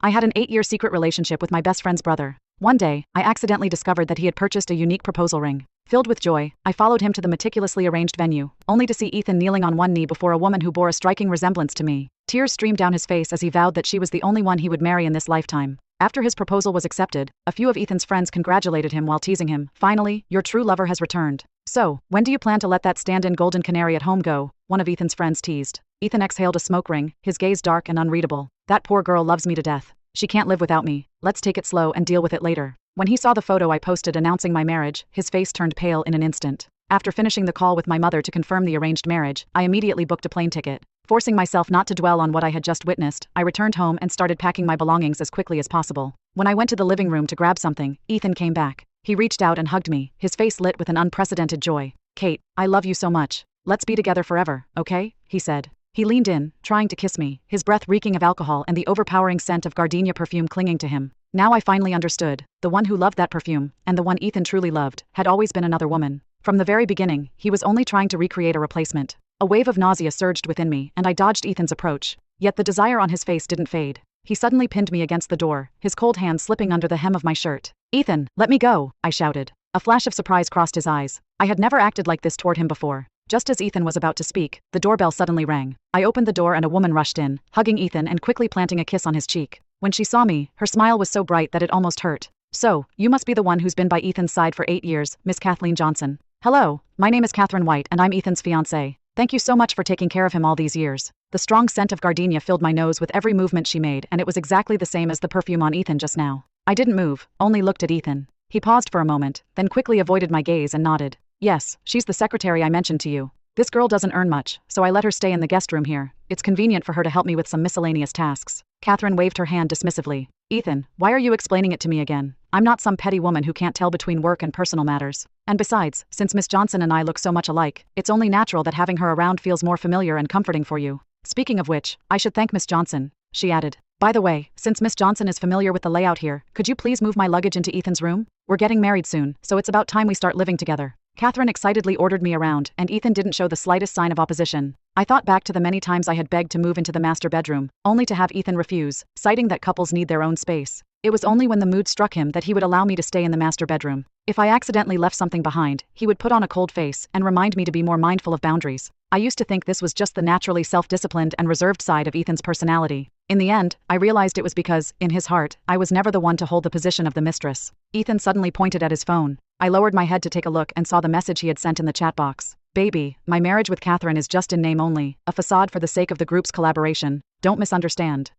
I had an 8-year secret relationship with my best friend's brother. One day, I accidentally discovered that he had purchased a unique proposal ring. Filled with joy, I followed him to the meticulously arranged venue, only to see Ethan kneeling on one knee before a woman who bore a striking resemblance to me. Tears streamed down his face as he vowed that she was the only one he would marry in this lifetime. After his proposal was accepted, a few of Ethan's friends congratulated him while teasing him. Finally, your true lover has returned. So, when do you plan to let that stand-in golden canary at home go? One of Ethan's friends teased. Ethan exhaled a smoke ring, his gaze dark and unreadable. That poor girl loves me to death. She can't live without me. Let's take it slow and deal with it later. When he saw the photo I posted announcing my marriage, his face turned pale in an instant. After finishing the call with my mother to confirm the arranged marriage, I immediately booked a plane ticket. Forcing myself not to dwell on what I had just witnessed, I returned home and started packing my belongings as quickly as possible. When I went to the living room to grab something, Ethan came back. He reached out and hugged me, his face lit with an unprecedented joy. Kate, I love you so much. Let's be together forever, okay? He said. He leaned in, trying to kiss me, his breath reeking of alcohol and the overpowering scent of gardenia perfume clinging to him. Now I finally understood. The one who loved that perfume, and the one Ethan truly loved, had always been another woman. From the very beginning, he was only trying to recreate a replacement. A wave of nausea surged within me, and I dodged Ethan's approach. Yet the desire on his face didn't fade. He suddenly pinned me against the door, his cold hand slipping under the hem of my shirt. Ethan, let me go, I shouted. A flash of surprise crossed his eyes. I had never acted like this toward him before. Just as Ethan was about to speak, the doorbell suddenly rang. I opened the door and a woman rushed in, hugging Ethan and quickly planting a kiss on his cheek. When she saw me, her smile was so bright that it almost hurt. So, you must be the one who's been by Ethan's side for 8 years, Miss Kathleen Johnson. Hello, my name is Catherine White and I'm Ethan's fiancée. Thank you so much for taking care of him all these years. The strong scent of gardenia filled my nose with every movement she made, and it was exactly the same as the perfume on Ethan just now. I didn't move, only looked at Ethan. He paused for a moment, then quickly avoided my gaze and nodded. Yes, she's the secretary I mentioned to you. This girl doesn't earn much, so I let her stay in the guest room here. It's convenient for her to help me with some miscellaneous tasks. Catherine waved her hand dismissively. Ethan, why are you explaining it to me again? I'm not some petty woman who can't tell between work and personal matters. And besides, since Miss Johnson and I look so much alike, it's only natural that having her around feels more familiar and comforting for you. Speaking of which, I should thank Miss Johnson, she added. By the way, since Miss Johnson is familiar with the layout here, could you please move my luggage into Ethan's room? We're getting married soon, so it's about time we start living together. Catherine excitedly ordered me around, and Ethan didn't show the slightest sign of opposition. I thought back to the many times I had begged to move into the master bedroom, only to have Ethan refuse, citing that couples need their own space. It was only when the mood struck him that he would allow me to stay in the master bedroom. If I accidentally left something behind, he would put on a cold face and remind me to be more mindful of boundaries. I used to think this was just the naturally self-disciplined and reserved side of Ethan's personality. In the end, I realized it was because, in his heart, I was never the one to hold the position of the mistress. Ethan suddenly pointed at his phone. I lowered my head to take a look and saw the message he had sent in the chat box. Baby, my marriage with Catherine is just in name only, a facade for the sake of the group's collaboration. Don't misunderstand.